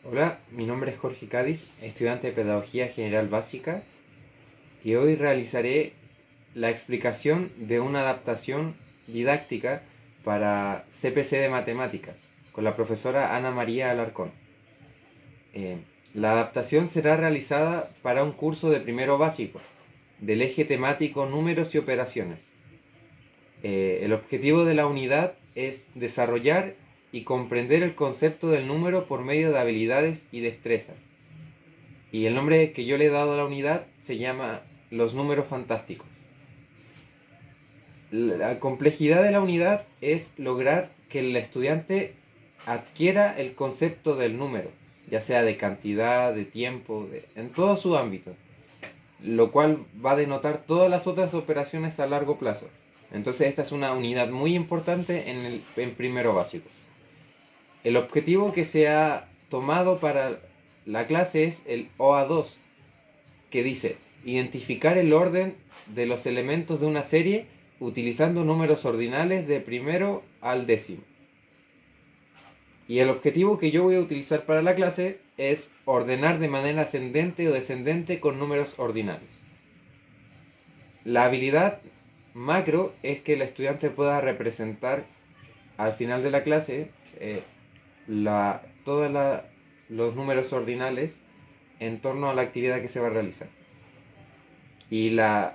Hola, mi nombre es Jorge Cádiz, estudiante de Pedagogía General Básica, y hoy realizaré la explicación de una adaptación didáctica para CPC de Matemáticas con la profesora Ana María Alarcón. Eh, la adaptación será realizada para un curso de primero básico del eje temático números y operaciones. El objetivo de la unidad es desarrollar y comprender el concepto del número por medio de habilidades y destrezas. Y el nombre que yo le he dado a la unidad se llama Los números fantásticos. La complejidad de la unidad es lograr que el estudiante adquiera el concepto del número, ya sea de cantidad, de tiempo, en todo su ámbito, lo cual va a denotar todas las otras operaciones a largo plazo. Entonces esta es una unidad muy importante en primero básico. El objetivo que se ha tomado para la clase es el OA2, que dice identificar el orden de los elementos de una serie utilizando números ordinales de primero al décimo. Y el objetivo que yo voy a utilizar para la clase es ordenar de manera ascendente o descendente con números ordinales. La habilidad macro es que el estudiante pueda representar al final de la clase todos los números ordinales en torno a la actividad que se va a realizar. Y la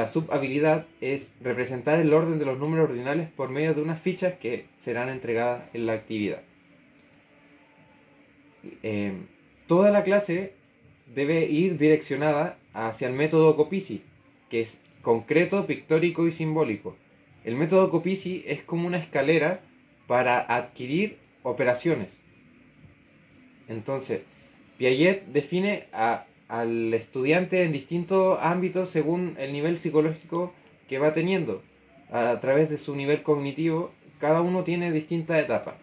subhabilidad es representar el orden de los números ordinales por medio de unas fichas que serán entregadas en la actividad. Eh, Toda la clase debe ir direccionada hacia el método Copici, que es concreto, pictórico y simbólico. El método Copici es como una escalera para adquirir operaciones. Entonces, Piaget define al estudiante en distintos ámbitos según el nivel psicológico que va teniendo. A través de su nivel cognitivo, cada uno tiene distintas etapas.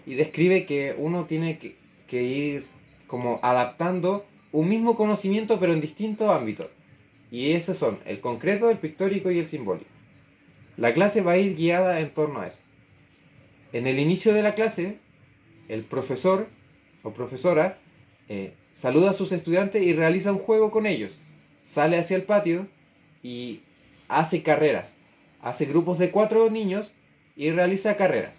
Y describe que uno tiene que ir como adaptando un mismo conocimiento pero en distintos ámbitos. Y esos son el concreto, el pictórico y el simbólico. La clase va a ir guiada en torno a eso. En el inicio de la clase, el profesor o profesora saluda a sus estudiantes y realiza un juego con ellos. Sale hacia el patio y hace carreras. Hace grupos de 4 niños y realiza carreras.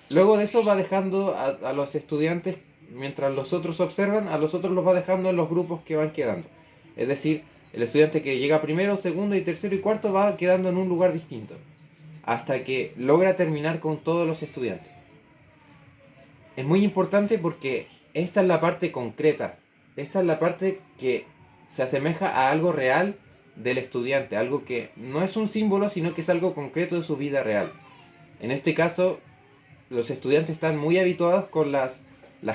Luego de eso va dejando a los estudiantes, mientras los otros observan, a los otros los va dejando en los grupos que van quedando. Es decir, el estudiante que llega primero, segundo y tercero y cuarto va quedando en un lugar distinto. Hasta que logra terminar con todos los estudiantes. Es muy importante porque esta es la parte concreta. Esta es la parte que se asemeja a algo real del estudiante. Algo que no es un símbolo, sino que es algo concreto de su vida real. En este caso, los estudiantes están muy habituados con las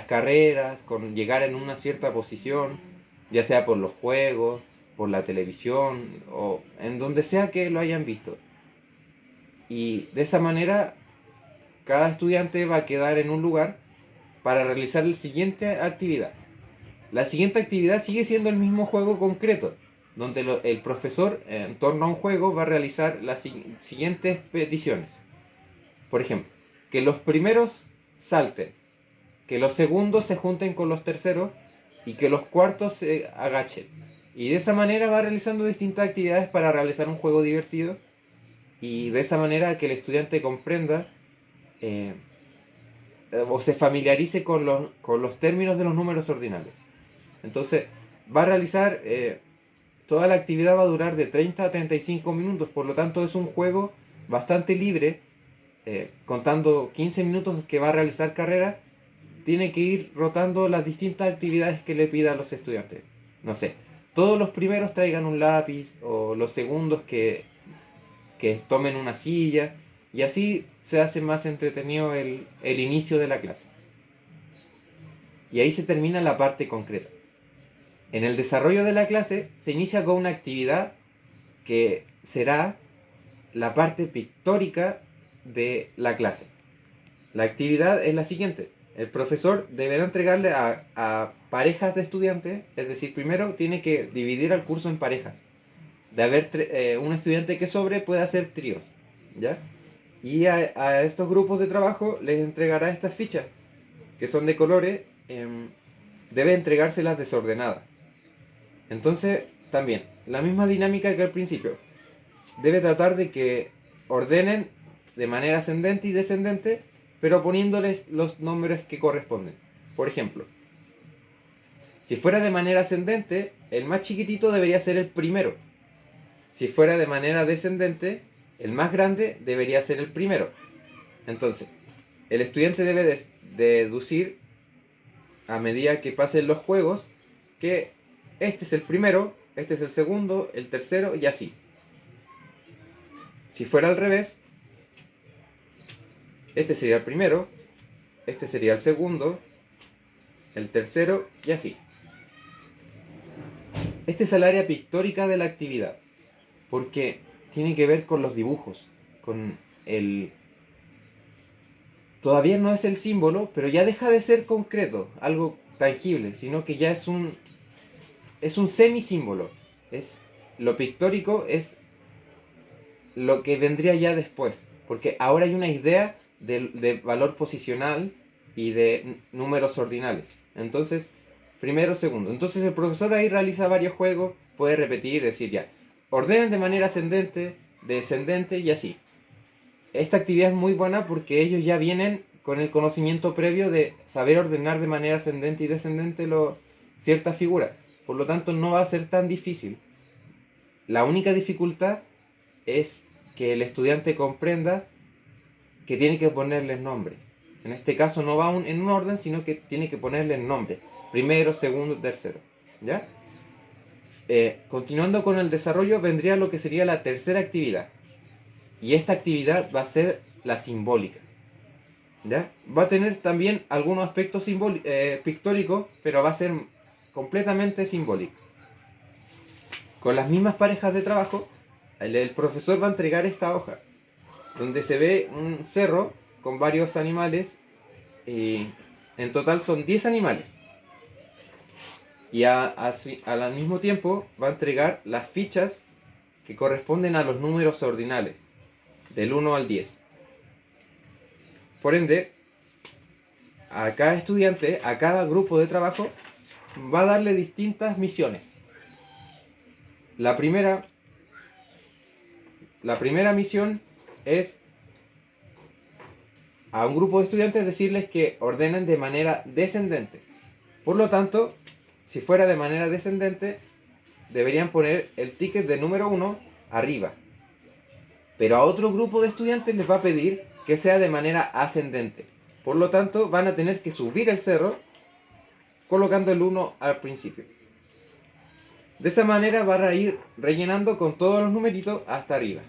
carreras, con llegar en una cierta posición, ya sea por los juegos, por la televisión o en donde sea que lo hayan visto. Y de esa manera, cada estudiante va a quedar en un lugar para realizar la siguiente actividad. La siguiente actividad sigue siendo el mismo juego concreto, donde el profesor en torno a un juego va a realizar las siguientes peticiones. Por ejemplo, que los primeros salten, que los segundos se junten con los terceros y que los cuartos se agachen. Y de esa manera va realizando distintas actividades para realizar un juego divertido y de esa manera que el estudiante comprenda eh, o se familiarice con los términos de los números ordinales. Entonces, va a realizar, toda la actividad va a durar de 30 a 35 minutos, por lo tanto es un juego bastante libre, contando 15 minutos que va a realizar carrera, tiene que ir rotando las distintas actividades que le pida a los estudiantes. No sé, todos los primeros traigan un lápiz, o los segundos que tomen una silla, y así se hace más entretenido el inicio de la clase. Y ahí se termina la parte concreta. En el desarrollo de la clase se inicia con una actividad que será la parte pictórica de la clase. La actividad es la siguiente. El profesor deberá entregarle a parejas de estudiantes, es decir, primero tiene que dividir el curso en parejas. De haber un estudiante que sobre, puede hacer tríos, ¿ya? Y a estos grupos de trabajo les entregará estas fichas. que son de colores, debe entregárselas desordenadas. Entonces, también, la misma dinámica que al principio. Debe tratar de que ordenen de manera ascendente y descendente, pero poniéndoles los números que corresponden. Por ejemplo, si fuera de manera ascendente, el más chiquitito debería ser el primero. Si fuera de manera descendente, el más grande debería ser el primero. Entonces, el estudiante debe deducir a medida que pasen los juegos que este es el primero, este es el segundo, el tercero y así. Si fuera al revés, este sería el primero, este sería el segundo, el tercero y así. Este es el área pictórica de la actividad, porque tiene que ver con los dibujos, con el... Todavía no es el símbolo, pero ya deja de ser concreto, algo tangible, sino que ya es un semisímbolo. Lo pictórico es lo que vendría ya después, porque ahora hay una idea de valor posicional y de números ordinales. Entonces, primero, segundo. Entonces el profesor ahí realiza varios juegos, puede repetir, decir ya, ordenen de manera ascendente, descendente y así. Esta actividad es muy buena porque ellos ya vienen con el conocimiento previo de saber ordenar de manera ascendente y descendente ciertas figuras. Por lo tanto, no va a ser tan difícil. La única dificultad es que el estudiante comprenda que tiene que ponerles nombre. En este caso no va en un orden, sino que tiene que ponerles nombre. Primero, segundo, tercero. ¿Ya? Continuando con el desarrollo, vendría lo que sería la tercera actividad. Y esta actividad va a ser la simbólica. ¿Ya? Va a tener también algunos aspectos pictóricos, pero va a ser completamente simbólico. Con las mismas parejas de trabajo, el profesor va a entregar esta hoja, donde se ve un cerro con varios animales, y en total son 10 animales. Y al mismo tiempo va a entregar las fichas que corresponden a los números ordinales, del 1 al 10. Por ende, a cada estudiante, a cada grupo de trabajo, va a darle distintas misiones. La primera misión es a un grupo de estudiantes decirles que ordenen de manera descendente. Por lo tanto, si fuera de manera descendente, deberían poner el ticket de número 1 arriba. Pero a otro grupo de estudiantes les va a pedir que sea de manera ascendente. Por lo tanto, van a tener que subir el cerro colocando el 1 al principio. De esa manera van a ir rellenando con todos los numeritos hasta arriba.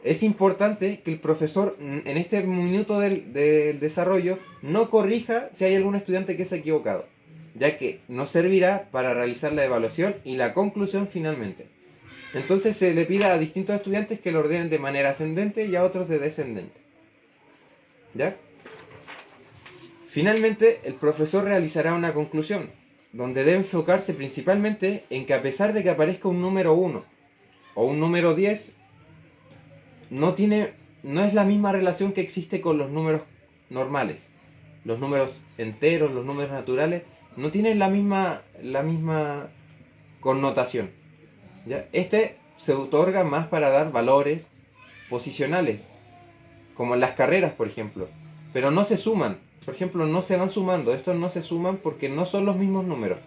Es importante que el profesor en este minuto del desarrollo no corrija si hay algún estudiante que se ha equivocado, ya que nos servirá para realizar la evaluación y la conclusión finalmente. Entonces se le pide a distintos estudiantes que lo ordenen de manera ascendente y a otros de descendente. ¿Ya? Finalmente, el profesor realizará una conclusión, donde debe enfocarse principalmente en que a pesar de que aparezca un número 1 o un número 10, no es la misma relación que existe con los números normales. Los números enteros, los números naturales, no tienen la misma connotación. ¿Ya? Este se otorga más para dar valores posicionales, como en las carreras, por ejemplo. Pero no se suman. Por ejemplo, no se van sumando. Estos no se suman porque no son los mismos números.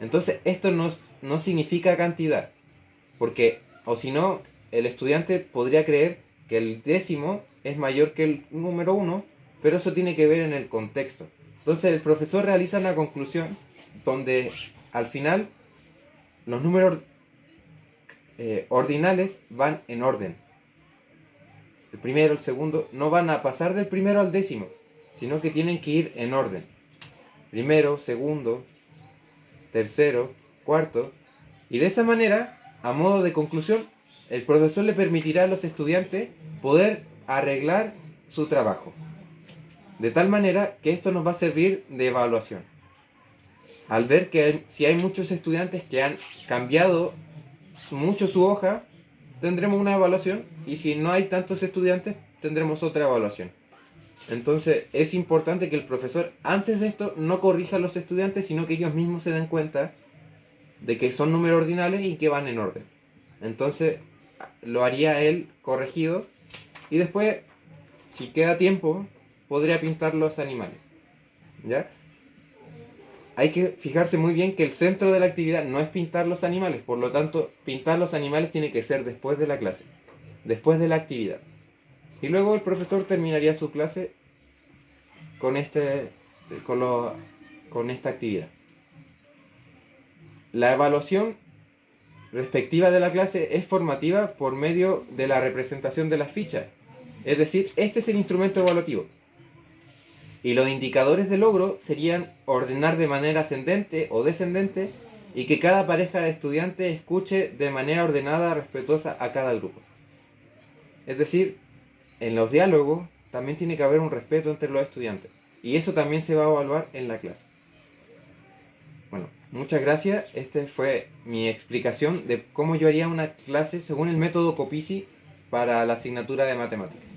Entonces, esto no significa cantidad. Porque, o si no, el estudiante podría creer que el décimo es mayor que el número 1, pero eso tiene que ver en el contexto. Entonces, el profesor realiza una conclusión donde al final los números ordinales van en orden. El primero, el segundo, no van a pasar del primero al décimo, sino que tienen que ir en orden. Primero, segundo, tercero, cuarto. Y de esa manera, a modo de conclusión, el profesor le permitirá a los estudiantes poder arreglar su trabajo. De tal manera que esto nos va a servir de evaluación. Al ver que si hay muchos estudiantes que han cambiado mucho su hoja, tendremos una evaluación, y si no hay tantos estudiantes, tendremos otra evaluación. Entonces es importante que el profesor antes de esto no corrija a los estudiantes, sino que ellos mismos se den cuenta de que son números ordinales y que van en orden. Entonces lo haría él corregido y después, si queda tiempo, podría pintar los animales. ¿Ya? Hay que fijarse muy bien que el centro de la actividad no es pintar los animales, por lo tanto, pintar los animales tiene que ser después de la clase, después de la actividad. Y luego el profesor terminaría su clase con, con, lo- con esta actividad. La evaluación respectiva de la clase es formativa por medio de la representación de las fichas. Es decir, este es el instrumento evaluativo. Y los indicadores de logro serían ordenar de manera ascendente o descendente y que cada pareja de estudiantes escuche de manera ordenada, respetuosa a cada grupo. Es decir, en los diálogos también tiene que haber un respeto entre los estudiantes. Y eso también se va a evaluar en la clase. Bueno, muchas gracias. Esta fue mi explicación de cómo yo haría una clase según el método Copici para la asignatura de matemáticas.